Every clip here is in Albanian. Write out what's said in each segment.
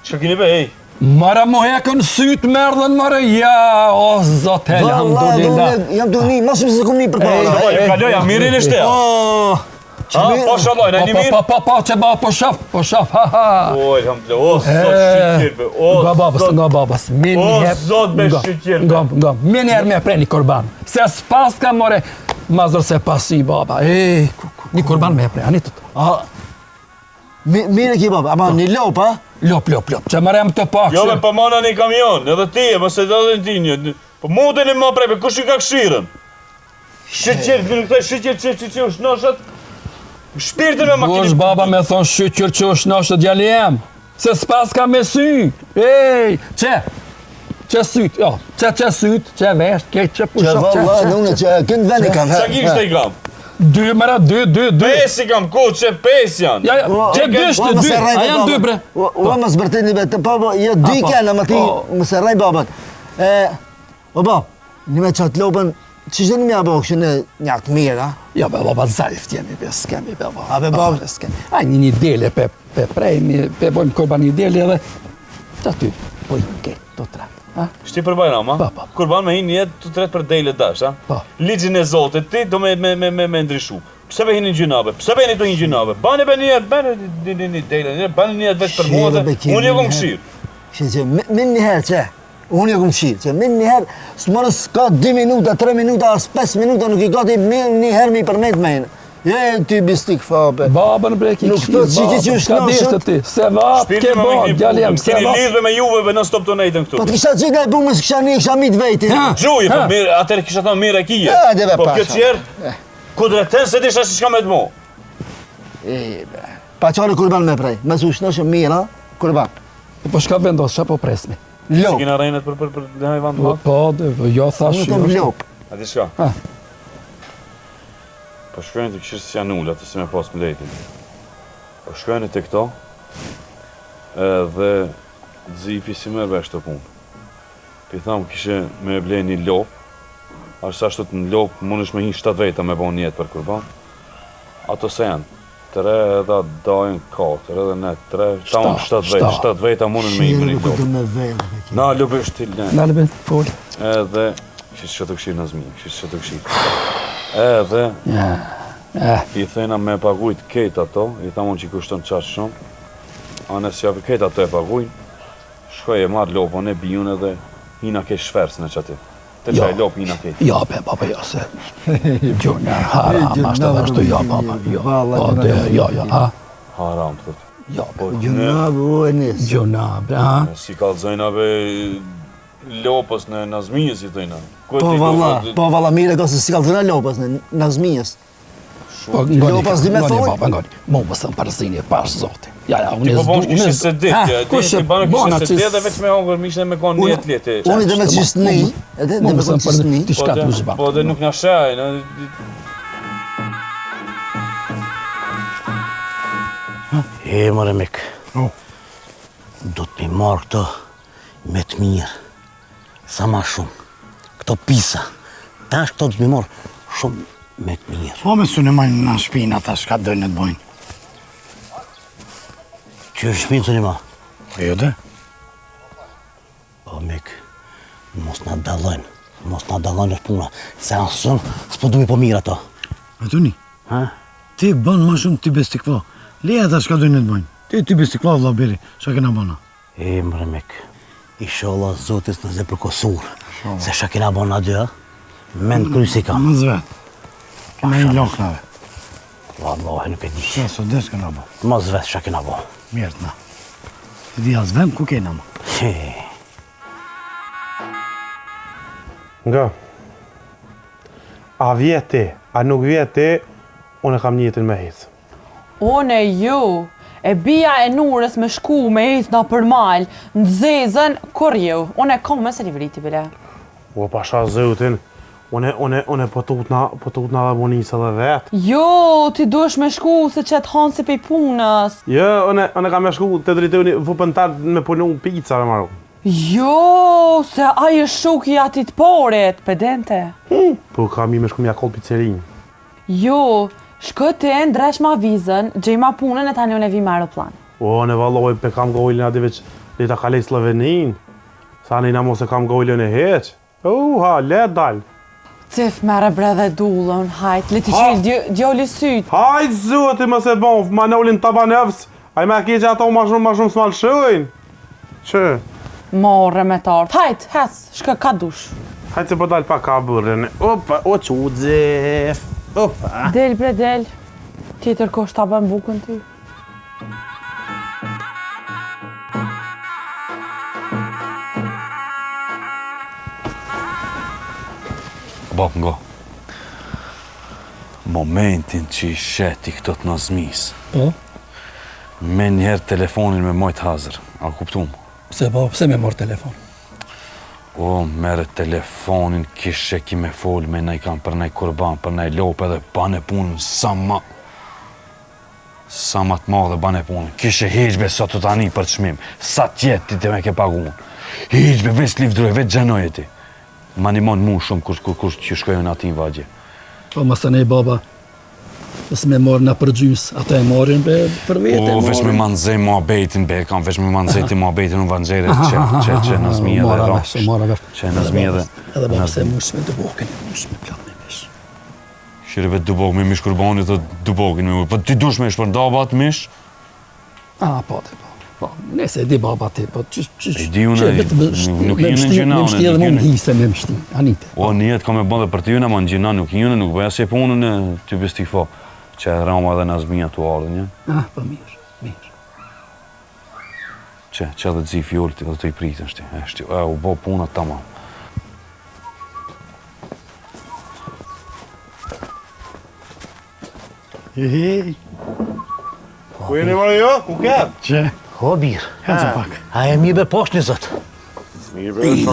Që kini be, ej? Mara mo hekën sytë merdhen mara, ja, o zot, elhamdulillah. Jam të një, ma shumë se kom një për para. Kaloja, mirin e shtea. Po shaloj, në një mirë? Po, që ba, po shaf, ha, ha. O, elhamdulillah, o, zot shqyqirbe, o, zot. Nga babas, O, zot be shqyqirbe. Nga, me njerë me pre një kurban. Se s'pas ka more, mazër se pasi, baba. Një kurban me pre, anitët. Mire ki baba, ama një lop, ha? Lop, që marem të pak. Jo, me pëmana një kamion, edhe ti e, mëse dhe dhe ti një. Po mundën e ma prepe, kush i ka këshirën? Shqyqirë, kënë këtaj shqyqirë që u shnoshat, shpirtën me makinit. Bosh baba me thonë shqyqirë që u shnoshat djali jem, se s'pas ka me sy. Ej, që syt, jo, që syt, që vesht, kejt që pushok, që. Që valla, në që kënë veni kam. Sa ki kështë i kam? 2, mëra, 2. 5 i kam, ku, që 5 janë? Ja, që 2, a janë 2 bre? Ua më zbërtini betë, po, jo 2 kena, ma ti më serraj babat. O bab, një me qatë lopën, që shtë një mja bo, kështë një aktë mirë, ha? Ja, be baba, zajft jemi, be, s'kemi, be baba. A, be bab? A, një dele, pe prejmi, pe bojmë korba një dele edhe, që aty, po i ketë, të tre. Shti për bajram, ha? Pa. Kurban me hinë jetë të tret për dejle dash, ha? Pa. Ligjin e Zotit, ti do me ndryshu. Pse be hinë një gjynave? Pse be hinë të një gjynave? Bani be një jetë, bani një dejle, bani një jetë veç për mua dhe unë jo kom këshirë. Që, min një herë, që? Unë jo kom këshirë, që min një herë, s'morës ka 2 minuta, 3 minuta, as 5 minuta, nuk i gati një herë mi përmet me hinë. Je, ty bistik fabe. Babën bre ki këshirë, babën, ka deshtë ti, se vapë ke bo, gjaljem, se keni vapë. lidhve me juve në stop të nejtën këtu. Po të kisha gjitha e bumës, kisha një, kisha mitë vejti. Gjuj, po mirë, atër kisha thonë mirë e kije. Po kjo qjerë, kudreten se disha si shka me të mo. Pa qare kurban me prej, me su shnoshë mira, kurban. Po shka vendos, qa po presmi? Si kina rejnet për në hajvan të Po, jo thash, jo. Lop. A di shka? Po shkojnë të këshirë si janë ullë, atë si me pas më lejtin. Po shkojnë të këto, dhe Zipi si mërë vesh të punë. Pi thamë kishe me blej një lopë, arsa ashtot në lopë mund është me hinë 7 vejta me bon jetë për kurban. Ato se janë, 3 edhe dajnë 4, edhe ne 3, ta unë 7 vejta mundën me hinë një lopë. Na lupë është til ne. Na lupë, full. Edhe, kështë që të këshirë në zmi, kështë që të këshirë. Edhe, i thena me pagujt kejt ato, i thamon që i kushton qash shumë, anes që kejt ato e pagujnë, shkoj e marrë lopën e bijun edhe hina ke shferës në qati. Të qaj lopë hina kejt. Ja, be, baba, ja se. Gjuna, haram, ashtë edhe ashtu, ja, baba, ja, ha. Haram, të të. Ja, po, Gjunab, u e nisë. Gjunab, ha. Si kalzojnave lopës në nazminjës i thëjna. Po valla, mire ka se si kalzojna lopës në nazminjës. Lopës di me thonë? Ngoni, mu më së më parëzini e pashë zotin. Ja, ti po bonë kështë se ditë, ti banë kështë se ditë dhe veç me hongër mishë dhe me konë një letë. Unë i dhe me qështë një, edhe dhe me konë qështë një. Ti shka të më zhba. Po dhe nuk në shaj, mëre mik, do të mi marrë këto me të mirë, sa ma shumë, këto pisa, tash këto do të mi marrë shumë me të mirë. Po me su në majnë në shpinë ata shka dojnë të bojnë. Që është shpinë së një ma? Po jo dhe? Po mik, mos nga dalojnë është puna, se asën s'po du mi po mirë ato. E të një? Ti banë ma shumë ty bestikva, leja ata shka dojnë të bojnë. Ti ty bestikva vla beri, shka kena bana. Mëre mik, ishallah zotis në zë për kosur, se shka kena bana dy, men të krysi ka. Më zvet, kena një lokë nave. Wallahi nuk e di. Qa, sot desh kena bo? Ma zvet shka kena bo. Mirët na. Ti di as vend ku kena ma? Nga, a vjeti, a nuk vjeti, unë e kam njëtin me hithë. Unë e ju, e bia e nurës me shku me hithë na për malë, në zezën, kur ju, unë e kom me se livriti bile. U pasha zëutin, Une po tut na dhe bonisë edhe vetë. Jo, ti duhesh me shku se qëtë hanë se pej punës. Jo, une ka me shku të drejtoni vupën tatë me punu pizza me maru. Jo, se ai është shoku i atit poret, pedente. Po ka mi me shku mja koll pizzerinë. Jo, shko ti ndresh ma vizën, gjej ma punën e tani unë e vi me aeroplan. O, ne valloj pe kam gojlën ati veç leta kalej Slovenin. Sa nejna mos e kam gojlën e heq. Ha, let dal. Cif mere bre dhe dullën, hajt, leti qelë djoli syt. Hajt zoti më se bon, Manolin tabanevs. Aj me keqe ato ma shumë s'malshojnë. Që? Morre me tartë. Hajt, hes, shka ka dush. Hajt se po dal pa ka bërën. Opa, o qudze. Opa. Del bre del. Tjetër kosh ta bën bukën ty. Bab ngo. Momentin që i sheti këto të nazmis. Po? Me njëherë telefonin me mojt hazër. A kuptum? Pse po, pse me mor telefon? O, mere telefonin, kishe ki me fol me nej kam për nej kurban, për nej lopë edhe bane punën sa ma të madhe bane punën. Kishe heqbe sa të tani për çmim, sa tjetë ti të me ke pagun. Heqbe, veç livdroj, veç gjenoj e ti. Ma nimon mu shumë kur që shkojnë ati në vagje. Po, mas të nej baba, nësë me morë në përgjys, ata e morin për vete. O, veç me manzej mua bejtin, kam veç me manzej ti mua bejtin në vanxere, që nazmi edhe rash. Që nazmi edhe... Edhe baba se mush me dubokin, mush me plot me mish. Shire vetë dubok me mish kurbanit dhe dubokin me ujë. Po ti dush me ish për ndabat mish? Po, po, nëse e di baba ti, po E di unë, nuk i unë në gjina. Me mështi edhe mund hise me mështi, anite. O, njët ka me bëndhe për ti unë, ma në gjina nuk i unë, nuk bëja se punën e ty besti fo. Që e rama dhe nazmija tu ardhën, një? Po mirë. Që edhe zi fjolë ti dhe të i pritën, shti. U bo punat tamam. Hej, Ku jeni marë jo? Ku ketë? që? O, birë. Hënë pak. A e mirë be poshtë një zëtë.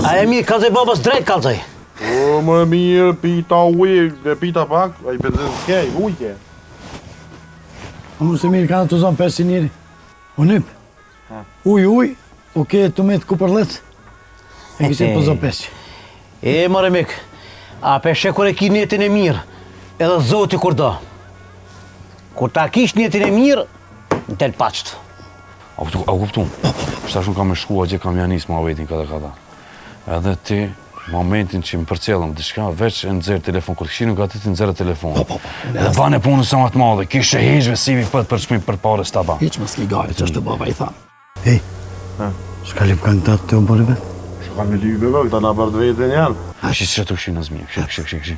A e mirë kalzaj babas drejt kalzaj. O, më mirë, pita ujë, pita pak, a i benzin s'kej, ujke. Unë se mirë kanë të zonë 500 njëri. O nëp, uj, o ke të me të ku për lec. E kështë të zonë 500. E, mare mik, a peshe kur e ki njetin e mirë, edhe zoti kur do. Kur ta kish njetin e mirë, në tel paqët. A kuptum? Shta shumë kam me shku, a gje kam janis ma vetin kada. Edhe ti, momentin që më përcjellëm diçka, veç e nëzirë telefon, kur këshinu ka ti të nëzirë telefon. Edhe bane punën sa më të madhe, kishe heqve sivi për çmim për pare s'ta ba. Hiq më s'ki gari që është të baba i thamë. Hej, s'ka lip kanë të të bëri vetë? Që ka me lybe bë, këta na bërë vetën janë. Që të këshin nazmi, këshin.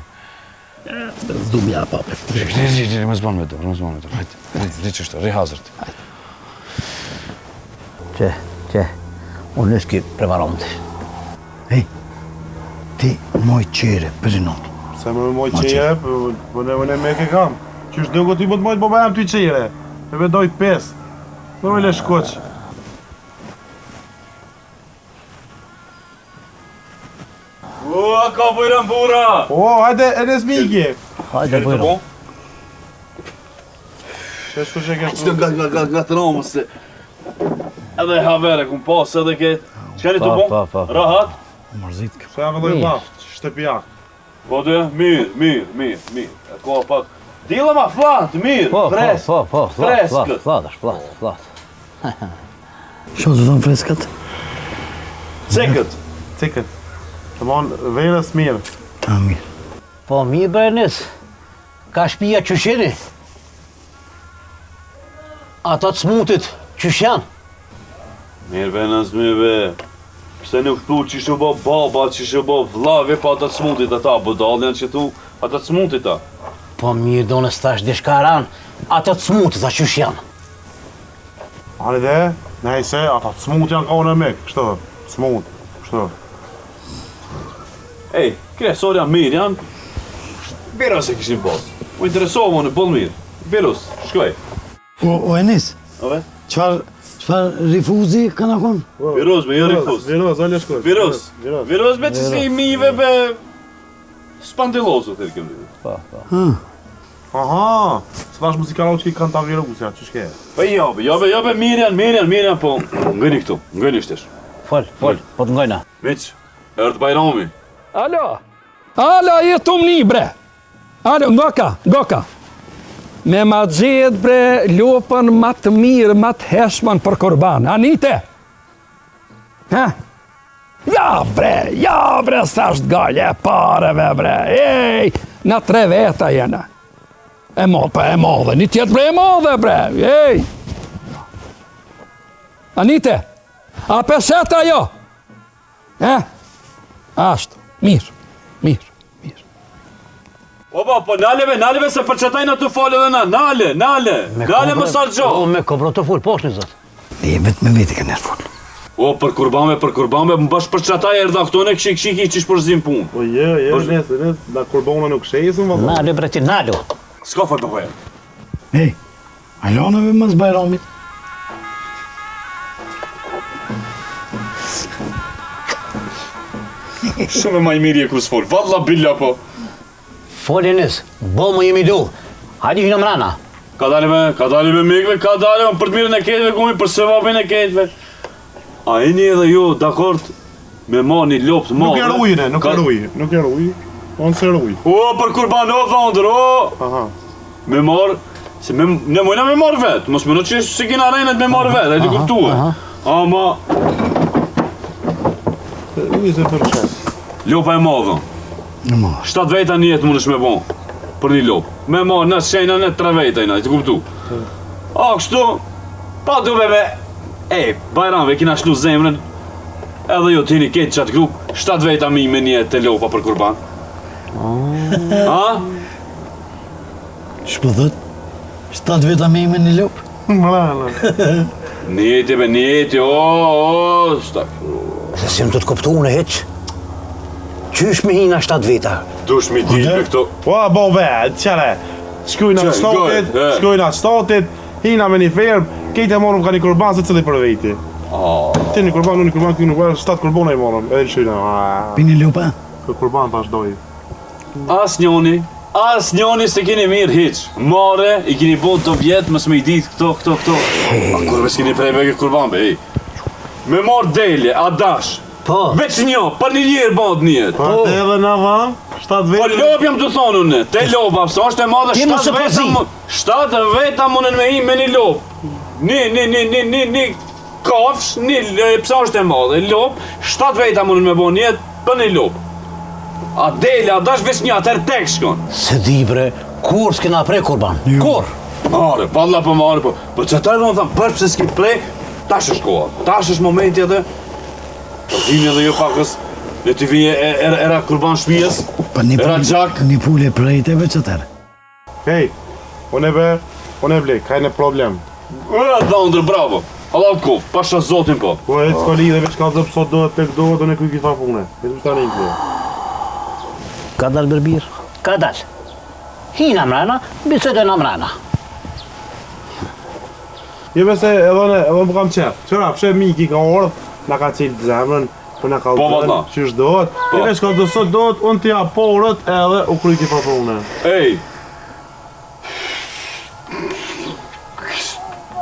Zdumja pape. Këshin, më zbanë me dorë, hajtë, ri që është, ri hazërt. Që, unë nëski prevaron të. Hej, ti moj qere, për notë. Se më moj qere, për ne me ke kam. Qysh do ti më të mojtë baba jam ty qere. E me dojtë 5. Për me le shkoq. O, ka bëjrën bura! O, hajde, e në smiki. Hajde bëjro. Që shku që ke Që nga të ramës se... Edhe havere, kum pas edhe ketë. Që kanë i të bon? Pa. Rahat? Mërzit kë. Që jam edhe i baft, shtëpjak. Po dhe, mirë. E ka pak... Dila ma flatë, mirë, fresk. Freskët. Flat. Što të thonë freskat? Cekët. Cikët. Të mon verës mirë. Ta mirë. Po mirë Bernis, ka shpia qyshini? Ata të smutit, qysh janë? Mirë be nazmi be. Pse nuk tu që shë bo baba, që shë bo vlave pa ata të smutit ata, budal janë që tu ata të smutit ta. Po mirë do në stash dishka ranë, ata të smutit, a qysh janë? Ani dhe, nejse, ata të smut janë ka unë e mik, kështë, smut, kështë. Ej, kresor janë mirë janë. Beros e kishin pas. Mu interesohë në bëllë mirë. Beros, shkoj. O Enis, Ove? qfar rifuzi kanë akon? Beros me jo rifus. Viroz, olle shkoj. Beros me që si mive be... Spandelozo të rikëm. Aha, s'thash muzikalo që i kanë të avjerusja, që shke? Po jobe, Mirjan, po, ngëni këtu, ngëni shtesh. Fol, po të ngojna. Miq, erdh Bajrami. Alo, jetu mni, bre. Alo, ngoka. Me ma gjedh, bre, lopën ma të mirë, ma të heshmën për kurban. Anite? Ha? Ja, bre, sa është gallë e pareve, bre. Ej, na 3 veta jena. E modhe, një tjetë bre e modhe, bre. Ej. Anite? A peshet ajo? Ashtu, mirë. Po naleve se përqetajna të falë dhe na, nale, më salë gjo. Me kobro të full, poshtë një zot. E vetë me veti ka nërë full. O, për kurbame, më bash përqetaj e rdaktone këshik qish përzim punë. Po nes, da kurbona nuk shesën, vëllë. Nalo, breti, nalo. S'ka fal bëhe. Ej, alanëve mas Bajramit. Shumë ma i mirë e kur s'fol, valla billa po. Foljenis, bo më jemi du. Hajdi hynë mrana. Ka dali me mikve, për të mirën e ketve, gumi për sevapin e ketve. A e një edhe ju, dakord, me ma një lopë të madhe. Nuk e ruj. Onë se ruj. O, për kurban, o, thondër, o. Aha. Me marë, se ne mojna me marë vetë, mos më në që se kina rejnet me marë vetë, e të kuptuhe. Ama... Ujë se përshet. Lopa e madhe. 7 veta një jetë mund është me bon, për një lopë. Me marë në shenja në 3 veta i të kuptu. A, kështu, pa duve me... Ej, Bajramve, kina shlu zemrën, edhe jo t'ini ketë qatë grupë, 7 veta mi me një të lopa për kurban. A? Shpëdhët, 7 veta me ime një lopë. Mrana. Njeti, o, Se si më të kuptu unë e heq. Qysh me hina 7 veta? dush mi ti me këto. Po, bo vetë, qëre. Shkujna atë statit, hina me një fermë, kejtë e morëm ka një kurban se cili për vejti. Ti një kurban, unë një kurban, kjo nuk vërë, 7 kurbona i morëm, edhe në shyna. Pini lopa? Kë kurban tash doj. As njoni se kini mirë hiq. Mare, i kini bo të vjetë, mësë me i ditë këto. A kurve s'kini prej me këtë kurban, be, me marë dele, a dash. Po. Veç një, për një lirë bandë njët. Po, edhe në vam, 7 Po vete. lop jam të thonë unë, te lopa, pësa është e madhe, Ti mos e përzi. 7 veta munën me me një lop. Një kafsh, pësa është e madhe, lop, 7 veta munën me bo njët për një lop. A dele, a dash veç një, atër tek shkon. Se di bre, kur s'kena prej kurban? Kur? Mare, palla për mare, po që ta edhe më thamë, përsh pëse s'ki prej, tash është koha, tash është momenti edhe, të vini edhe jo pakës, dhe të vini era kurban shpijes, era gjak. Një pulle prejteve që tërë. Hej, unë e blej, ka e në problem. Dhondër, bravo, Allah të kofë, pasha zotin po. Po e s'ka li dhe veç ka zëpë sot dohet, tek dohet, unë e kuj kita pune. E të shta një këtu. Ka dal berbir? Ka dal. Hina mrana, bisede në mrana. Jebe se edhe më kam qef. Qëra, pëshe miki ka orë, na ka qilë të zemrën, po na ka valla. qysh dohet. Jebe shka të sot dohet, unë t'ja porët edhe u kryj ki pa pune. Ej!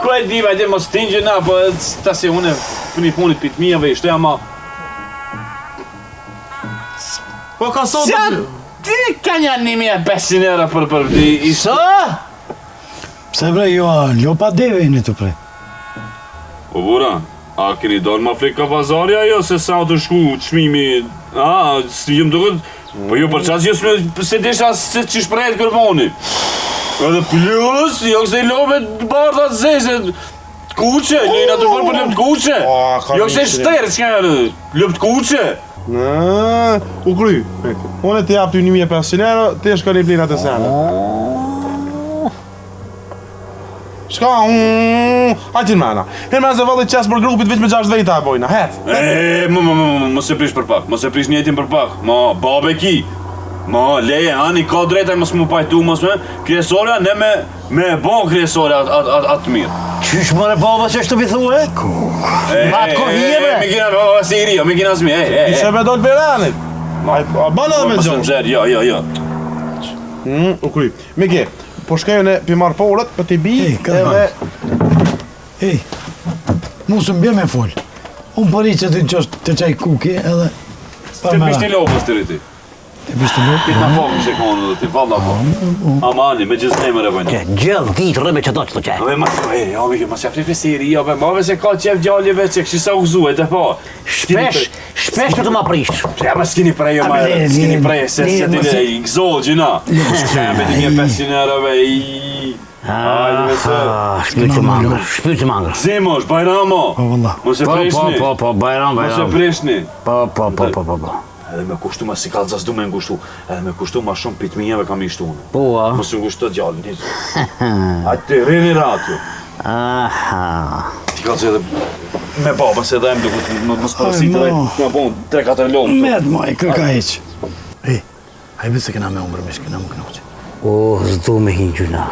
Ko e di, vajde, mos t'ingjë na, po ta si une për një punit pit mijave, ishte ama... Po ka sot... Ti ka një 1500 euro për vdi, Sa? Pse bre, jo, lopa deve e në të prej. Po bura, a keni dorë ma flik ka pazarja jo, se sa të shku qmimi... A, si jëmë duket... Po jo për qasë jo se desha se që shprejt kërboni. Edhe plus, jo këse i lobe të bardha të zezhe, të kuqe, njëna të bërë për lëp të kuqe. Jo këse shterë, që ka lëp të kuqe. U kryj. Unë e të jap ty 1500 euro, ti e shka një plenat e sene. Shka, hajtë në mena. Në mena se vallit qesë për grupit veç me 6 vejta e bojna, het. Mos e prish për pak, mos e prish njetin për pak. Ma, babe ki. Ma, leje, ani ka drejta, mos mu pajtu, mos me. Kryesorja, ne me bon kryesorja atë mirë. Qysh mëre baba që është të bithu, e? Ma të kohije, bre. Mi kina baba si i rio, mi kina zmi, Ishe me dojtë Beranit. A bana dhe me Mos më gjonë. nxerr, jo. U kry. Miki, po shkajën e pimar porët, për t'i bi Ej, ka edhe... Ej, mos më bje me fol. Unë pari që ty që është të qaj kuki edhe... Ti bishti lopës të rriti. Të bishti lopë? Ti na fomë që konë dhe ti valla po. Amani, me gjithë nejmë e bëjnë. Gjellë ditë rëme që do që të qaj. Ove, mas jafri fesiri, ove, mave se ka qef gjallive që kështë sa uzuet e po. Shpesh për të ma prish. Ja, ma s'kini prej, jo, ma s'kini prej, se ti le i gzolë gjina. Me ti një 500 eurove i... Hajde me se. Shpyrë të mangër. Zimosh, bajramo. Po, valla. Mos e prishni. Po, bajram. Mos e prishni. Po. Edhe me kushtu ma si kalzas du me ngushtu. Edhe me kushtu ma shumë pitminjeve kam ishtu unë. Po, a? Mos e ngushtu të gjallë njëzë. A ti rini ratju. Ti ka që edhe me baba se edhe em duke mos përësit edhe me bon 3-4 lomë. Med maj, kërka heq. Ej, hajbe se kena me umër mish, kena më knoqë. Zdo me hinë gjuna.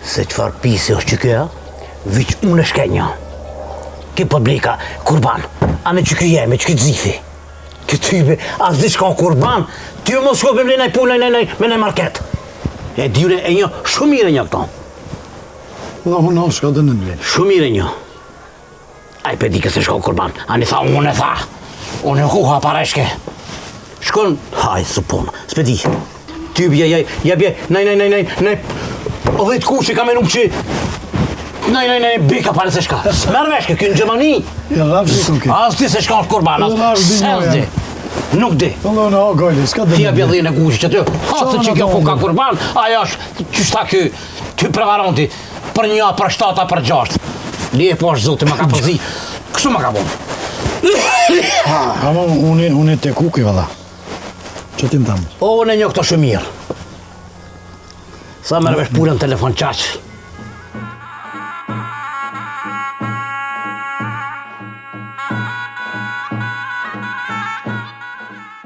Se qëfar pisi është që këja, viq unë e shkenja. Ki po blika kurban, anë që kjo jeme, që kjo zifi. Këtë tybe, as di shka kurban, ty jo mos shkopim le nëj punë, me nëj market. E dyre e një, shumë mire një këto. Dhe unë shka dhe në nëllin. Shumë mire një. A i pe di këse shka kurban, anë i tha, unë e tha. Unë e huha pareshke. Shkon, haj, supon, s'pe di. Ty bje, nej, o dhejt kushi ka me nuk që... Nej, bika pare se shka. Smerë veshke, kjo në Gjermani. Ja, rafë si kuki. As ti se shka është kurban, as di. Nuk di. Dhe në gojli, s'ka dhe Ti e bjellin e kushi që ty, hasë që kjo ku ka kurban, aja është, qështa kjo, ty prevaronti, për një, për 7, për 6. Lije po është zote, ma ka përzi, kështu ma ka bon. Ama unë e te kuki, valla. Që ti më tamë? O, unë e një këto shumë mirë. Sa mërë vesh pulën telefon qaqë.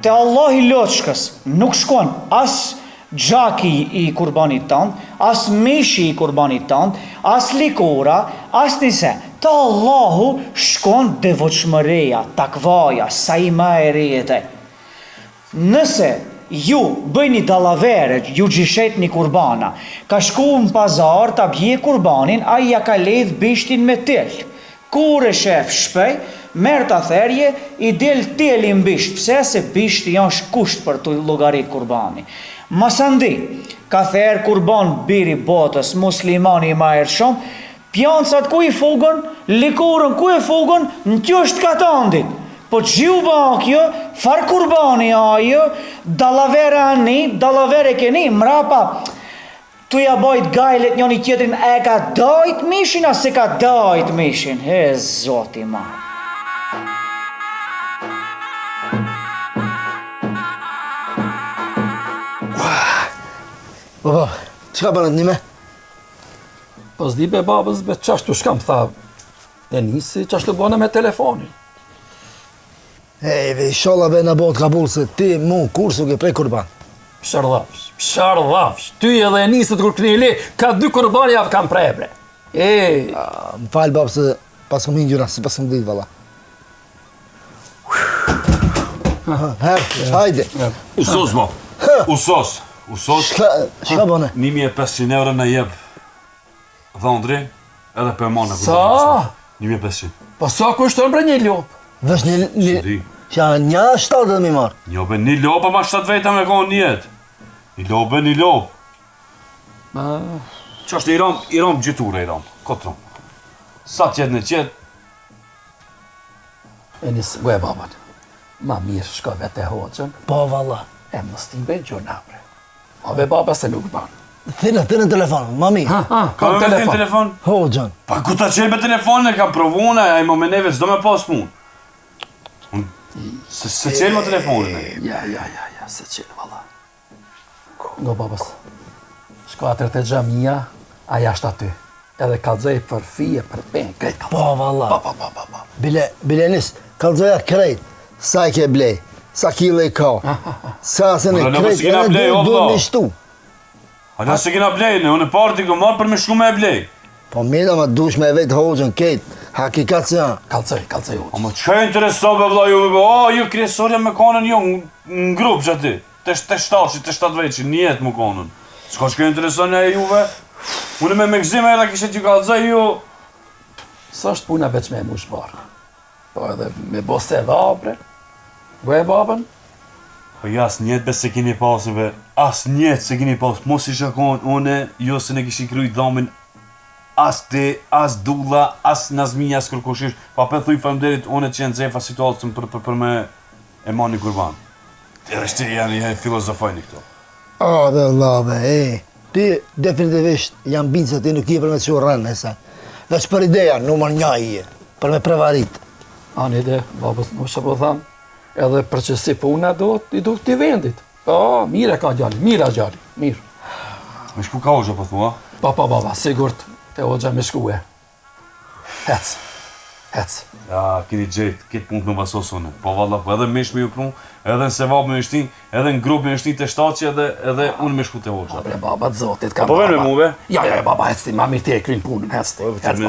Te Allah i loçkës nuk shkon as gjaki i kurbanit tënd, as mishi i kurbanit tënd, as likora, as nise. Te Allahu shkon devotshmëria, takvaja, sa i ma e rejete. Nëse ju bëjni dallavere, ju gjishet një kurbana, ka shku në pazar ta bje kurbanin, a ja ka ledh bishtin me tel. Kur e shef shpej, merë të therje, i del teli në bisht, pse se bishti janë shkusht për të logarit kurbani. Masandi, ka therë kurban biri botës, muslimani ma ershom, pjancat ku i fugën, likurën ku i fugën, në kjo është katandit. Po gjiu bakjo, far kurbani ajo, dallavere ani, dallavere keni, mrapa, tu ja bajt gajlet njoni tjetrin, e ka dajt mishin, a se ka dajt mishin, he zoti ma. Baba, qka bënët një me? Po s'di be babës, be qashtu shkam, tha, e nisi qashtu bëna me telefonin. Ej, ve, inshallah be në botë ka burë se ti mu kursu ke prej kurban. Pshardhafsh, ty edhe e nisit kur knili, ka 2 kurban javë kam prej, bre. Më falë babë se pas kom hingjura, si pas kom ditë, valla. Hajde. Usos, mo. Usos. Shka bëne? 1500 euro në jeb dhondri, edhe për monë. Sa? 1500. Po sa kushton bre një lop? Vesh një... Di. Që një 7 dhe mi marë. Njobe një lopë, ma 7 veta me konë njetë. Një lopë. Që është i rom gjyture i rom, kotrum. Sa tjetë në qetë? E nisë, gue babat, ma mirë shko vete hoqën, Po, valla. e mës ti be gjona, bre. Ma be baba se nuk banë. Thine telefon, mami. Ka me me telefon? Ho, Gjon. Pa ku ta qenë me telefonin e kam provune, a i më me neve s'do me pas punë. Se qenë me telefonin e. Ja, se qenë, valla. Ngo babas, shko atër të gjamia, aja është aty. Edhe kalzoj për fije, për pen, krejt kalzoj. Po, valla. Pa. Bile nis, kalzoja krejt. Sa i ke blej, sa kile i ka. Sa se në Po, krejt, s'kena blej, o, duhet valla. me shtu. A nëse kena blejnë, unë e parti ku marë për me shku me e blej. Po, mina ma dush me vetë hoxën ketë. Hakikat se janë. Kalcoj unë. Ama që intereso be vla juve be? O, ju kresorja me kanën ju në grupë që ti. Të 7 veqi, një jetë më kanën. S'ka që intereson e juve? Unë me gzime edhe kishe t'ju kalzaj ju. Sa është puna veç me mu shparë? Po edhe me boste edhe apre? Go e babën? Po jas njetë be se kini pasë be. As njetë se kini pasë. Mos isha konë une, jo se ne kishi kryjt dhamin. As ti, as Dulla, as Nazmija, as kërkushish. Pa për thuj faleminderit une që janë zefa situatën për me e mani kurban. Edhe shti janë filozofojnë këto. O, dhe labe, ti definitivisht janë binë se ti nuk i për me që rënë, e veç për ideja, numër 1 i e, për me prevarit. Anë ide, babës nuk që po thamë, edhe për që si puna i do t'i vendit. Po, mire ka gjalli, mirë. Me shku ka oqë, po thua? Pa, baba, sigurt, te oqë me shkue. Hec. Ja, kini gjetë, kitë punë me vasosone. Po valla, po edhe mish me ju pru, edhe në sevap me shti, edhe në grupë me shti të shtaci, edhe unë me shku të oqë. Bre, baba, të zotit, ka Po ven me muve? Ja, baba, hec ti, ma mirë ti e krynë punën, hec ti.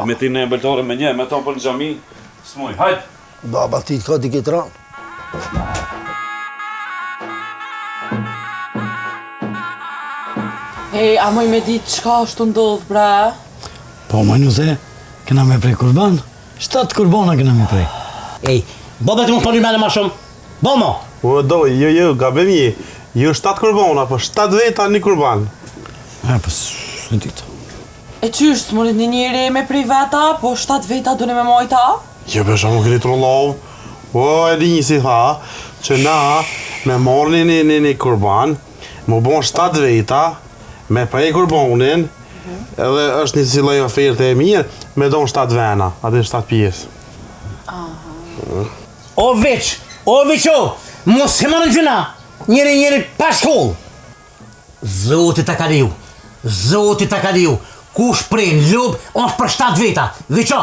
Me ti në embeltore me një, me ta për në gjami, s'moj, hajt! Baba, ti t'ka t'i kitë ranë. Hej, a moj me ditë qka është ndodhë, bre? Po, ma nuse, kena me prej kurban. 7 kurbana kena me prej. Ej, babet më përri mene ma shumë. Bomo! O, do, jo, gabem je. Jo 7 kurbana, po 7 veta një kurban. Po, së ditë. E qysh, s'monit një njëri me prej veta, po 7 veta dune me mojta? Jo, besha më këri të rollovë. O, e di një si tha, që na me morë një kurban, më bon 7 veta, me prej kurbanin, edhe është një cilaj oferte e mirë, me donë 7 vena, atë 7 pjesë. O veç, mos e marrë në gjuna, njëri pa shkollë. Zotit ta kaliu, kush prej në lubë, është për 7 veta, veqo.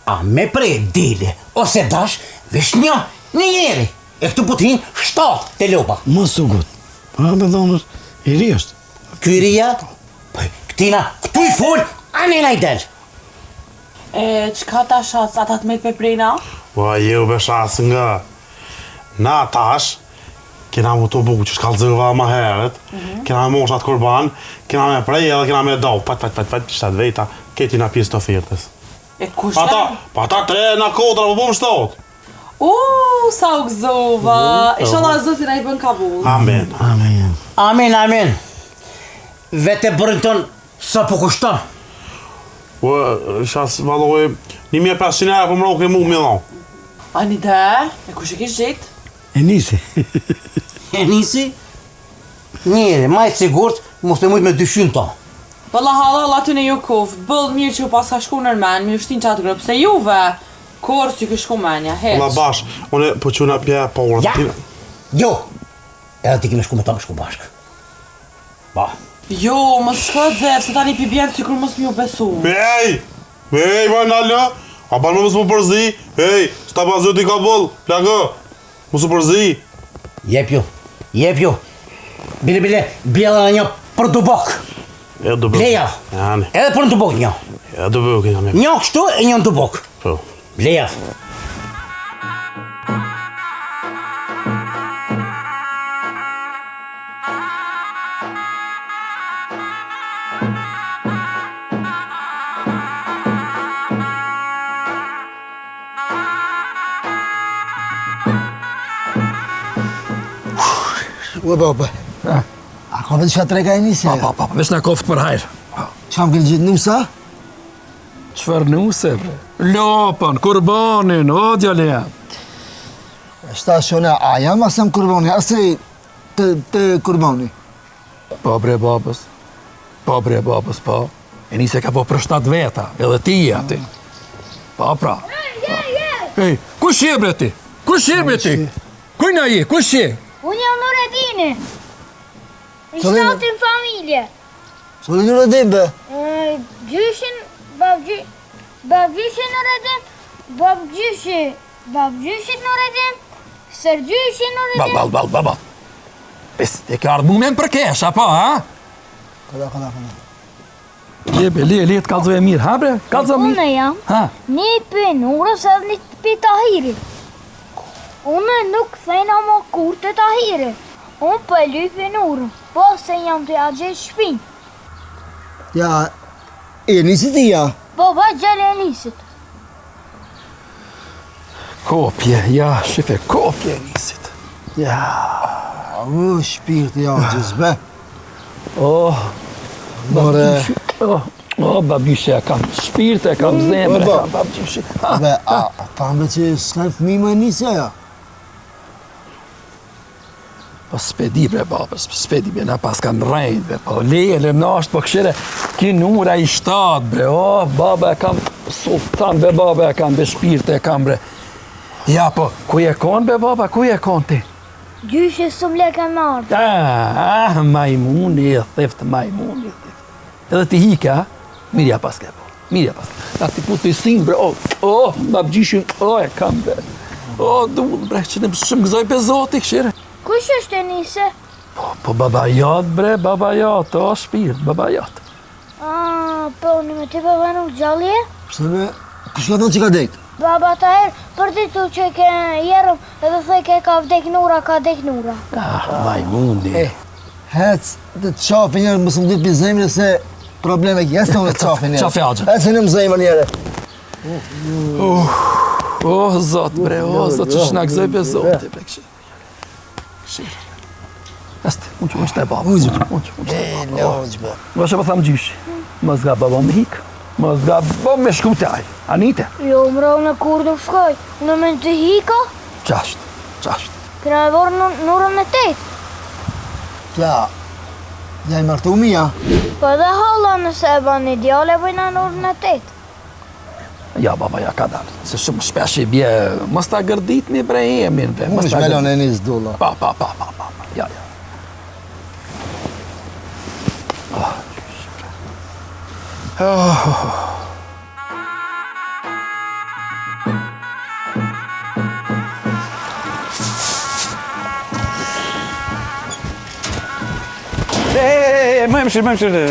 A me prej dile, ose dash, vesh një njeri, e këtu putin 7 të lupa. Mos u gut. Pa me dhonër, i ri është. Ky i rija, këtina, këtu i full, anena i del. E, qka ta shac, ata të me të peprejna? O, jo beshas nga. Na tash, kena mu të buku që shkallëzëva ma herët, kena me moshat kurban, kena me prej edhe kena me dau, pat, 7 veta, keti na pjesë të ofirtës. E kush e? Pa ta 3 na kodra, po bom 7. Sa u gëzova. Inshallah zotin a i bën kabul. Amen. Vete bërën tonë, sa po kushton? O, shas valoj, 1500 euro për më roke mu me dhon. A një dhe, e kush e kish gjitë? E nisi. Njeri, majtë sigurt, mos të mujtë me dyshin ta. Valla halal aty në Jukov, bëllë mirë që u pasa shku nërmen, mi ushtin qatë grupë, se juve, korë që këshku menja, heq. La bash, une po quna pje pa orë. Jo, edhe ti kime shku me ta me shku bashkë. Ba. Jo, më shkët zef, se tani pi bjerë që kërë mos mi u besu. Ej, vajnallë, a ban më mësë më përzi, s'ta ban zëti ka bëllë, plakë, mësë përzi. Jep ju. Bile, bjela në një për dubok. Bleja, edhe për në dubok një. Një kështu e një në dubok. Bleja. Ue, baba. A ka vetë që treka e njëse? Pa, vesh në koftë për hajrë. Që kam këllë gjithë nusa? Qëfar nuse, bre? Lopën, kurbanin, o djale jam. Stasione, a jam asem kurbani, asej të kurbani. Po bre babës, po. E nise ka po për 7 veta, edhe ti je ati. Pa pra. Ej, kush je bre ti? Kujna je, kush je? Unë jam Nuretini. I shtatin familje. Soli Nuretin, be? Gjyshin, babgjyshin Nuretin, babgjyshin Nuretin, sërgjyshin Nuretin. Bal. Pes, e ka ardhë mumen për kesh, apo, ha? Kada. Le të kallëzoj mirë, ha bre? Kallëzo mirë. Unë jam Ha. një penurës edhe një për Tahirit. Unë nuk thejna më kur të Tahirit. Unë për lyj penurën, po se jam të agjet shpinë. Ja, e nisit i ja. Baba gjallë e nisit. Kopje, ja, shife, kopje e nisit. Ja. O, shpirti agjes, be. Oh, More, babyshe, e kam shpirt, e kam zemër, e kam babyshe. be, ta mbe që s'ka fëmi më nisja, ja. Po s'pedi bre babës, s'pedi bre, na pas kanë rejnë, bre, po lele, nasht, po këshire, ki nura i shtatë, bre, baba e kam, sultan, be baba e kam, be shpirt e kam, bre. Ja, po, ku je kon, be baba, ku je kon ti? Gjyshe së mle kanë marrë. Majmuni, theft majmuni, theft. Edhe ti hika, mirja pas ke, po, mirja pas ke. Ta ti putë i sinë, bre, babgjishin, e kam, bre. Dull, bre, që ne shumë gëzoj pe zoti, këshire. Kush është e nise? Po baba jat, bre, baba jat, o shpirt, baba jat. Po unë me ti baba nuk gjallje? Pse me, kush ka thonë që ka dek? Baba ta herë, për ti tu që ke jerëm, edhe thej ke ka vdek nura, ka dek nura. Majmundi. Hec, të qafi njerë, mësë më ditë për zemrë se probleme jesë të unë të qafi njerë. Qafi agje. Hec e në më zemrë njerë. Zot, bre, zot, që shna gëzoj pe zoti, bre, këshire. Këshire. Esti, unë që e baba. Lojgjë, be. Më shë po thamë gjyshi, më zga baba me hikë, më zga baba me shku taj. Anite? Jo, mra unë kur nuk shkoj, unë me në të hika, Qasht. këna e vorë nurën e tetë. Kja, ja i martu mija. Po edhe halla nëse e ban një djale, bëjna nurën e tetë. Ja, baba, ja, ka dalë. Se shumë shpesh i bje, mos ta gërdit mi bre emin, bre. Unë shmelon e njës dulla. Pa. Ja. Më mshirë.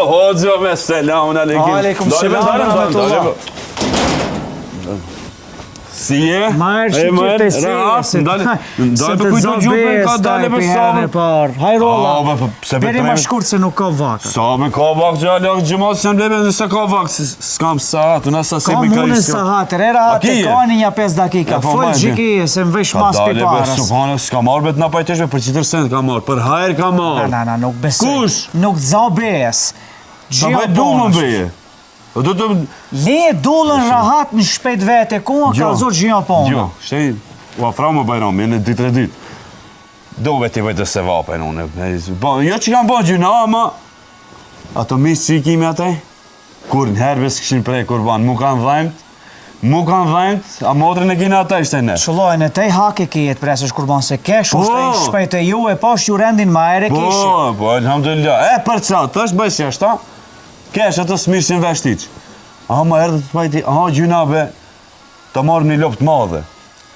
Hoxha me selamun aleikum. Aleikum selam, rahmetullah. Si je? Marë që të si, se të zobes, ta e për herën e parë. Hajrolla, beri ma shkurt se nuk ka vakë. Sa me ka vakë që alak gjëmat që në bleme nëse ka vakë, s'kam sahat, unë asa se Ka me ka mune ishtë. sahat, rera hate, ka një 5 dakika, full gjiki, se më vesh mas për parës. Subhane, s'ka marrë bet na pajteshme, për qitër sent ka marrë, për hajrë ka marrë. Na, nuk besoj. Kush? Nuk zobes. Sa baj du më beje. Do të... Le dullën rahat në shpejt vete, ku a ka zot gjia ponë. Jo, shtej, u afra më bajrami, në 2-3 dit. Do veti vajtë se vapen unë. Jo që kam bërë gjuna, ama... Ato misë që i kimi atej, kur në herbes këshin prej kurban, mu kanë dhejmt, a motrën e kina atej shte ne. Shullojnë e tej hake kijet presësh kurban se kesh, u shte shpejt e ju e posh ju rendin ma ere kishi. Po, alhamdulillah. Për ca, të është bëjës jashta, kesh ato smirë që në veshtiq. Ma erdhe të pajti, gjuna të marrë një lopë të madhe.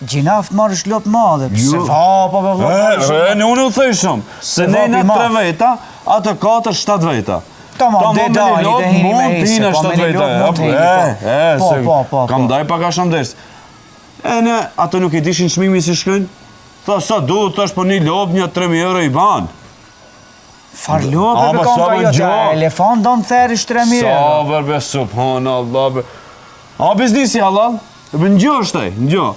Gjinaf marrësh lopë madhe, se vapa për vapa. Në unë u thëshëm, se nejna 3 veta, ato 4-7 veta. Ta ma, dhe dajni dhe hini me hise, po me një lopë mund të hini. Po. Kam daj pak a shumë dersë. Ne, ato nuk i dishin shmimi si shkën. Tha, sa du, të është për një lopë, një 3.000 euro i banë. Far lopë për kam ka jo të elefant do në therish 3.000 euro. Sabër be, subhanallah be. Biznisi halal, në gjo është taj, në gjo.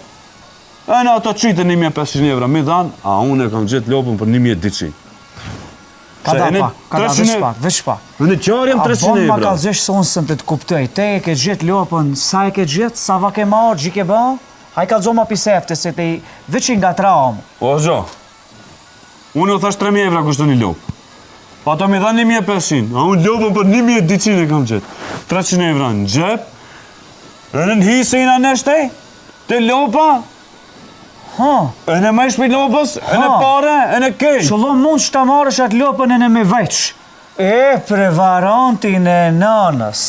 Në ato qyte 1.500 euro mi dhanë, a unë e kam gjithë lopën për 1.200. Ka da vesh pak. Në qarë jam 300 euro. A bon ma euro. kalzesh se unë sëm të kuptoj, te e ke gjithë lopën, sa e ke gjithë, sa va ke marë, gjike ba? A i kalzo ma pisefte, se te i veqin nga traumë. O, gjo, unë u thash 3.000 euro kushtu një lopë. Pa ta mi dha 1.500, a unë lopën për 1.200 e kam gjithë. 300 euro në gjep, e në hisë i në neshtej, të lopa, e në me shpi lopës, e në pare, e në kej. Shullon mund që ta marrësh atë lopën e në me veç. E prevarantin e nanës.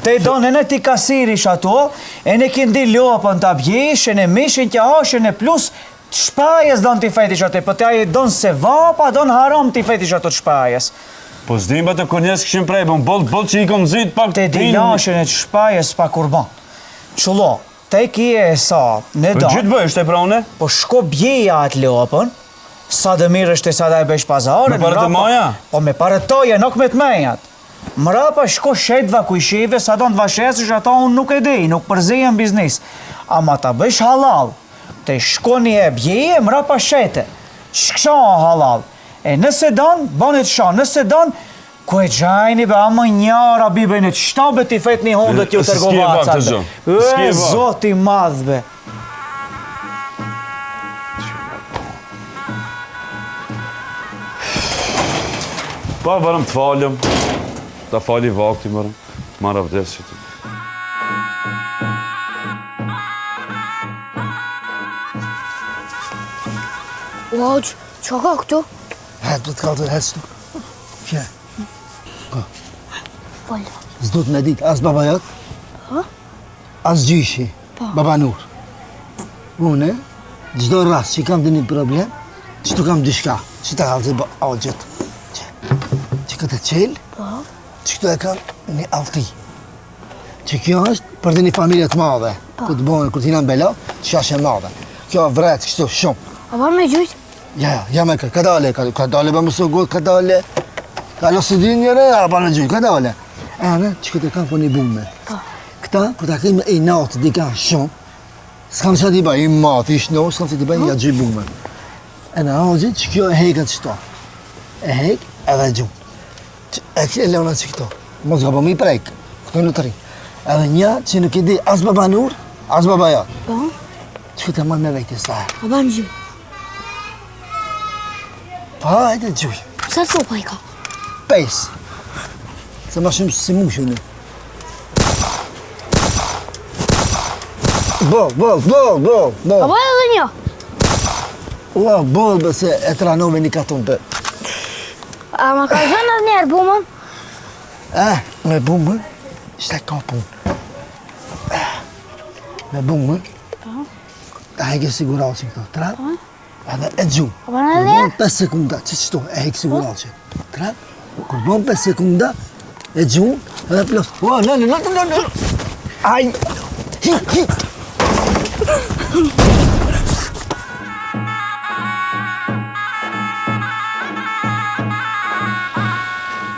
Te i donë e në ti kasirish ato, e në këndi lopën të abjesh, e në mishin tja ashe, e në plus, shpajes donë t'i fejtish atë, për t'ja i donë se vapa, donë haram t'i fejtish ato të shpajes. Po s'dim të konjes këshim prej, bon boll që i kom zit pak Te dilashën e që shpajes pa kurban. Qullo, te kje e sa në da. Gjithë bëjsh te prone? Po shko bjeja atë lopën, sa dhe mirë është e sa dhe e besh pazarën. Me pare të maja? Po me pare toja, nuk me të menjat. Mrapa shko shetva kujshive, sa do në vashesësh ata unë nuk e di, nuk përzijem biznis. Ama ta bësh halal, te shko një e bjeje, mrapa shete. Shkësha halal. E nëse don, banet shanë, nëse don, ku e gjajni be ama njara bibejnë, qëta be ti fet një hondët ju tërgovacat be. E, zoti madh be. Pa varëm të falëm, ta fali vakti mërëm, marra vdes që ti. Hoq, qa ka këtu? Hajtë për të kalëtër, hajtë shtu. Fje. Falë. S'du të me ditë, as baba jatë, as gjyshi, baba Nur. Une, gjdo rast që kam dhe një problem, që tu kam dyshka, që ta kalëtër bë algjët. Që këtë qelë, që këtu e kam një alti. Që kjo është për dhe një familje të madhe. Këtë bënë, këtë hina në bela, që ashtë e madhe. Kjo vretë kështu shumë. A ban me gjujtë? Ja me ka dale ba më së godë, ka dale. Ka lo së din njëre, a ba në gjujtë, ka dale. Ene, që këtë e kam për një bume. Këta, kur ta kemë e natë dika shumë, s'kam që ati ba i matë, i shno, s'kam që ati ba i ja gjy bume. Ene, aji, që kjo e hekët qëto. E hek, edhe gjumë. E kështë e leona që këto. Mos ga po mi prejkë, këto në të ri. Edhe një që nuk i di as baba Nur, as baba ja. Që këtë e marrë me vejtë i stajë. A ban gjujtë? Pa, hajde gjuj. Sa të sopa i ka? 5. Se ma shumë si mushë në. Bol. A ban edhe një? Ua, bol bëse e tranove një katon për. A ma ka zënë edhe njerë bumën? Me bumën, ishte ka punë. Me bumën, ta heke siguracin këto, trap, edhe e gjumë. A ban edhe njerë? 5 sekunda, që qëto, e heke siguracin. Trap, kur bon 5 sekunda, e gjumë, edhe plos. Ua, në. Aj, hi.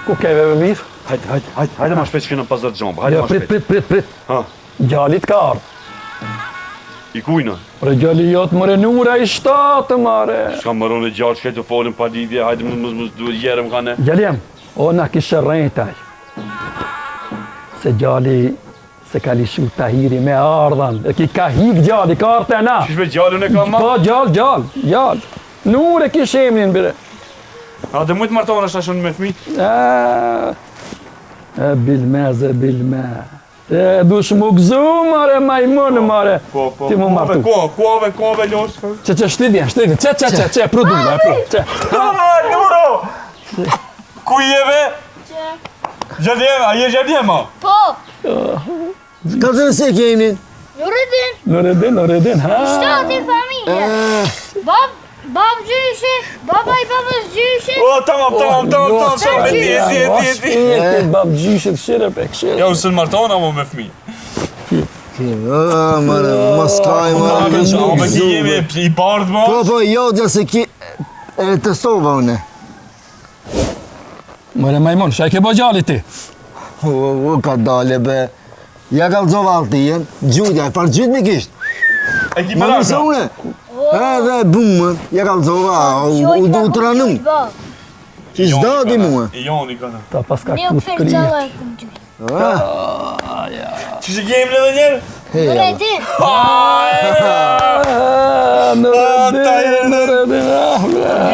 Ku keve me mirë? Hajde ma shpejt që kënë pas dhe të gjombë, hajde Ja, ma shpejt. prit. Ha, Gjallit ka ardhë. i kujna. Pre gjalli jotë mëre Nura i shtatë, mare. Shka më ronë e gjatë, shkaj të folën pa lidhje, hajde më duhet jerëm ka ne. Gjallim, o na kishe rejtaj. Se gjalli, se ka lishu Tahiri me ardhan. E ki ka hik gjalli, ka ardhë e na. Qishme gjallën e ka ma? Po, gjall. Nure kishe emnin bire. A dhe mujtë martohen është ashtë me fmi? Bilme. E dush më gëzu, mare, majmunë, mare. Ti më martu. Kove, losh. Që, shtidjen, që, produna, që. Nuro! Ku jeve? Gjadjem, a je gjadjema? Po, Ka të nëse kemi? Nureddin, ha? shtati familje. Bab gjyshi, baba i babës gjyshi. O, tamam, ti. Bab gjyshit, këshire pe, këshire. Ja, usën martohen amo me fmi. Mare, maskaj, mare. Me ki jemi i bardë, ma. Po, jodja se ki e testova une. Mare majmun, shaj ke bo gjalli ti. O, ka dale be. Ja kalzova altijen, gjudja, farë gjyt me kisht. E ki Ma më nëse raka. une. Edhe bumën, ja kalzova, u du të ranum. Që shda di muë. I joni kana. Ta pas ka Ne u ku këfir skrije. gjallë e këmë gjyshi. Që që kemi edhe njerë? Nureddin. Nureddin,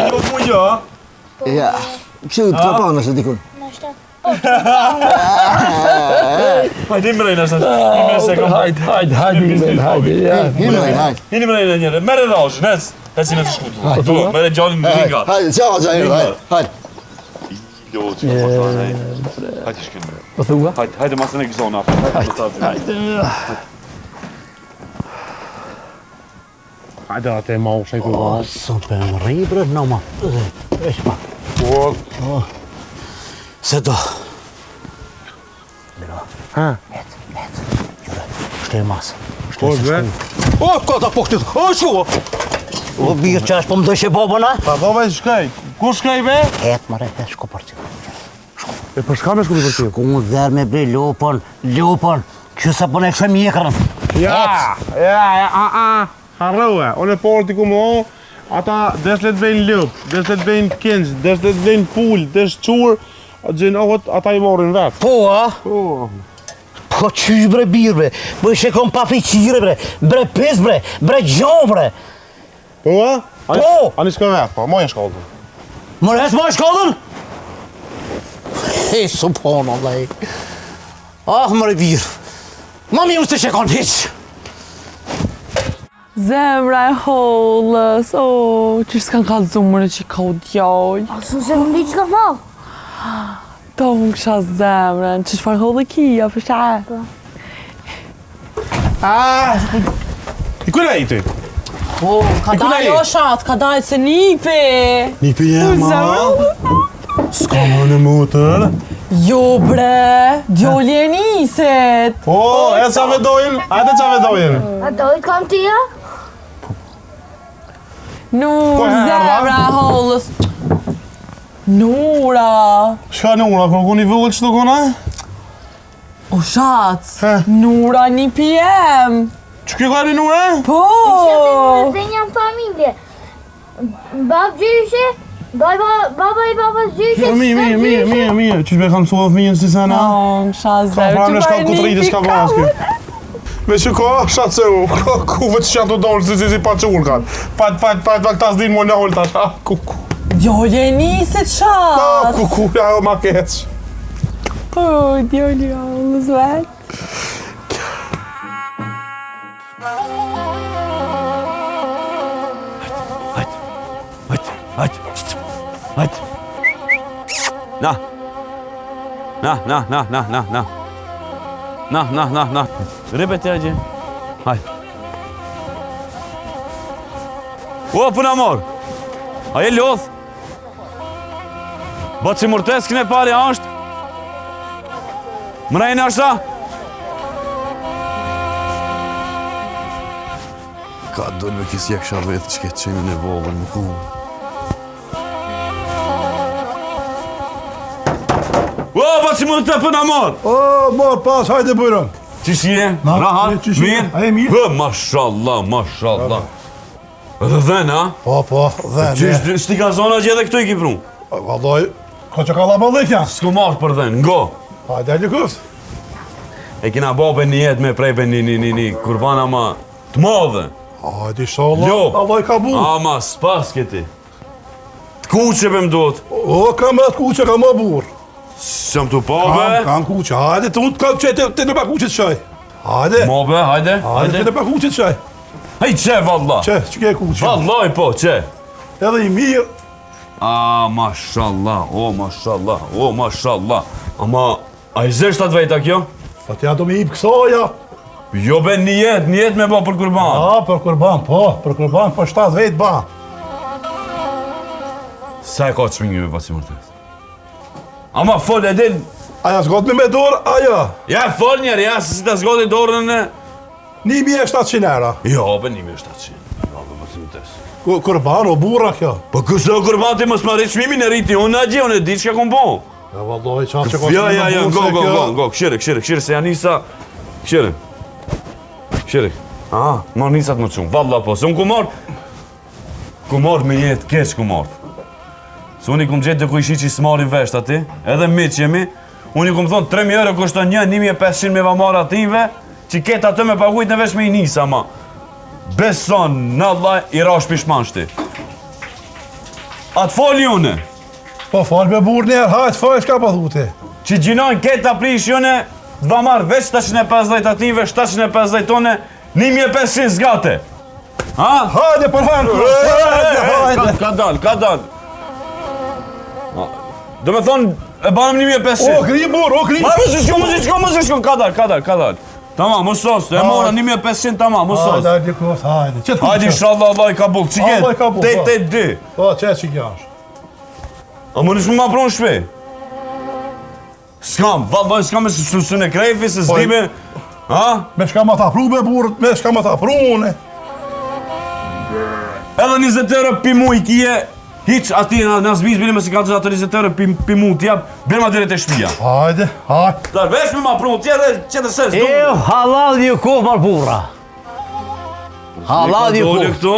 Gjë ku gjë, ha? Ja, kështu të ka pa nëse dikun. Në shtatë. Hajde, i mrejnë ashtë. I mrejnë se kam. Hajde, ja. Hajde. Hini mrejnë njerë. Mere rashën, hes. Hesi në të shkutu. Tu, mere gjallin në ringa. Hajde, hajde. Jo, që ka pasar, hajde shkënë. Po thua? Hajde, masën e gëzona. Hajde atë e ma u shajku Sot për më rejë bre, në ma. Esh pa. Se do. Ha? Shte e masë. Po, zve? O, kota po këtë. O, shko. O, birë qash, po më dojsh e babona? Pa, baba e shkaj. Ku shkaj, be? Het, mare, het, shko për që. E për shka me shku për që? Ku më dherë me bre, lopon. Kjo sa për ne këshë mjekrën. Ja, harrove. Unë e porë t'i ku më o, ata desh le të vejnë lëp, desh le të vejnë kënç, desh le të vejnë pull, desh qur, gjenohet ata i morin vetë. Po, a? Po, qysh bre birë, bre. Po ishe kom pa fiqire, bre. Bre pes, bre gjon, bre. Po, a? Po! Ani s'ka vetë, po, moj e shkallën. Mërë hes moj shkallën? Hej, subhanallah. Ah, mërë birë. Ma mi usë të shekon hiq. Zemra e hollës, që s'kan ka zumër që ka u djoj. Asu se më ndi që ka ma? Ta më kësha zemrën, që shfar hollë kia, për shaj. I kujna i ty? Po, ka dalë o shatë, ka dalë se nipi. Nipi jema. S'ka më në mutër. Jo bre, djoli e niset. Po, e qa vedojnë? Ajde qa vedojnë? A dojt kam tia? Nur, zemra e hollës. Nura. Shka Nura, kërë ku një vëllë që të kona? O shatë, Nura nipi jem. Që kjo ka një Nura? Po. Dhe njëm familje. Bab gjyshe, baba i baba gjyshe, Mirë, që me kam sovë fëmijën si sena? Kësha Ka zemrë, pranë në shkallë këtë rritë s'ka baske. Me që ka, shatë se u, ku vë të shatë të dorë, si pa që unë kanë. Pat, ta s'din më në ullë ta, ku. Djoli e niset shatë. Ku, ja o ma keq. Po, djoli e hollës vetë. Hajt. Na. Ribe të gjë. Hajt. O, puna mor. A je lodh? Batë si murtes këne pari ashtë? Mrejnë ashta? Ka dojnë me kisë jekësha vetë që këtë qenë në vollën më ku. O, batë si mund të pëna mor! O, mor, pas, hajde bujron. Qish je? Rahat? Mirë? A e mirë? Hë, mashallah. Dhe dhen, a? Po, dhen. Qish ti ka zona që edhe këtu i ki pru? Valloj, ka që ka la bëllëkja. S'ku marrë për dhen, ngo. Hajde, e lëkës. E kina bobe një jetë me prejbe një kurbana ma të madhe. Hajde, inshallah, Lop. Allah i ka bu. Ama, s'pas këti. Të kuqe për mdot. O, kam e të kuqe, kam e burë. S'jam të pabe. Kam kuqe, hajde, të unë të kam qe, të në pa kuqe të qaj. Hajde. Mobe, hajde. Hajde, të në pa kuqe të qaj. Hej, qe, valla. Qe, që ke kuqe. Vallaj, po, qe. Edhe i mirë. Mashallah. Ama, a i zesht atë vejta kjo? Po t'ja do me ip kësoja. Jo be një jetë me bo për kurban. Për kurban, po 7 vetë ba. Sa e ka të shmingi me pasi mërtes? Ama fol e din. Aja s'got me dorë, aja. Ja fol njerë, ja si të zgoti dorën në... 1.700 euro. Jo, be 1.700. Jo, be pasi mërtes. Kurban o burra kjo. Po kësë o kurban ti mos m'arrit shmimin e rriti, unë a gje, unë e di që ka kom bo. Ja, valloj, qatë që ka Ja, go, këshire, se janë nisa... Këshire. Marë nisat më qumë, valla po, se unë ku marë me jetë, keq ku marë. Se unë i kumë gjetë dhe ku ishi që i s'marin vesht ati, edhe mi që jemi, unë i kumë thonë 3.000 euro kushton 1.500 me va marë ative, që ketë atë me pagujt në vesh me i nisa, ma. Beson, në Allah, i rash pishman shti. Atë foli une. Po, falë me burë njerë, hajtë falë, shka pa dhute. Që gjinojnë ketë aprish jone, dva marrë veç 750 ative, 750 tone, 1.500 zgate. Ha? Hajde, për hajde. Ka dal. Do me thonë, e banëm 1.500. O, kri burë, o, kri. Ma, mos i shko, ka dal. Tamam, mos sos, e mora 1.500, tamam, mos sos. Hajde, dikos, hajde. Hajde, inshallah, Allah i ka buk, që Allah i ka buk, ketë, 8-8-2. Po, që kja është. A më nishmë ma pronë shpe? S'kam, vallaj s'kam me sulucion e krejfi, se s'dime. Ha? Me shka ma ta pru me burët, me shka ma ta pru une. Edhe 20 euro pi mu I kije, hiq ati në zbizbili me si ka të ato 20 euro pi mu t'jap, bërë ma dire të shpia. Hajde, hajde. Dar, vesh me ma pru, tjetër se s'du. Halal një kohë marë burra. Halal një Dole kohë. këto?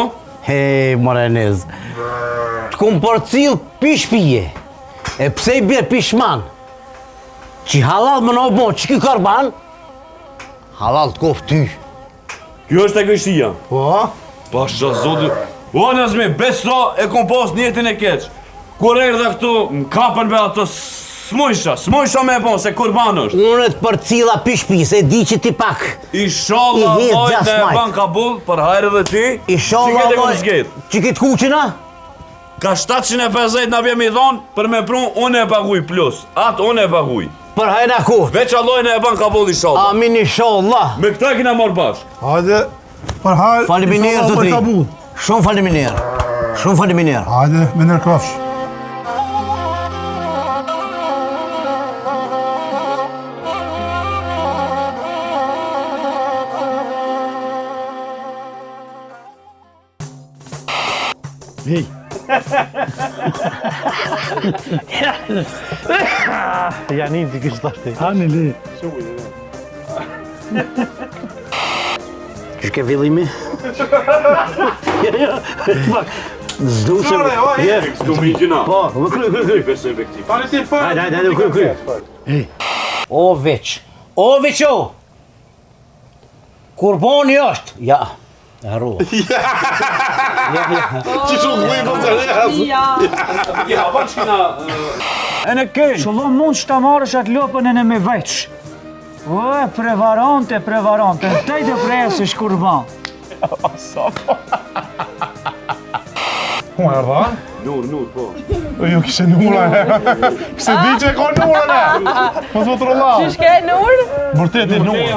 Hej, Morenez. Të kom për cilë pish pije. E pse I bjerë pishman? Që halal më në bon, që ki karban? Halal të kofë ty. Kjo është e kështia. Po? Pasha zotë. O, Nazmi, beso e kom pas njetin e keq. Kur erdha këtu, më kapën me ato smojsha me e bon, se kurban është. Unë të për cila pish pije, se di që ti pak. Inshallah, I hedh lojt e gjasmajt. ban Kabul, për hajrë dhe ti, Inshallah, që këtë e kom loj, zgjet. që kitë kuqina? Ka 750 na vjem I dhonë, për me prun, unë e paguj plus. Atë unë e paguj. Për hajna kohë. Veç allojnë e ban Kabul, inshallah. Amin, inshallah. Me këta kina marrë bashkë. Hajde, për hajde. Faleminderit inshallah, zotri. për Kabul. Shumë faleminderit. Shumë faleminderit. Hajde, me nërkafsh. Hej. Janin ti kështë ashtë. Ani le. Që ke villimi? Zdu se... Këtu mi gjina. Po, kry. Besoj efektiv. Pare si fërë. Hajde, kry. O veç, o! Kurboni është. Ja, e harrua. Që shumë kuj për të rrës. Ja, ban që kina... E në kënë, që lo mund që ta marrësh atë lopën e në me veç. O, prevarante, të të prejës është kurban. Ku e rrda? Nur, po. Jo, kishe nura e. Kise di që e ka nura e. Po zë të rëllau. Shke nur? Vërtet e nura.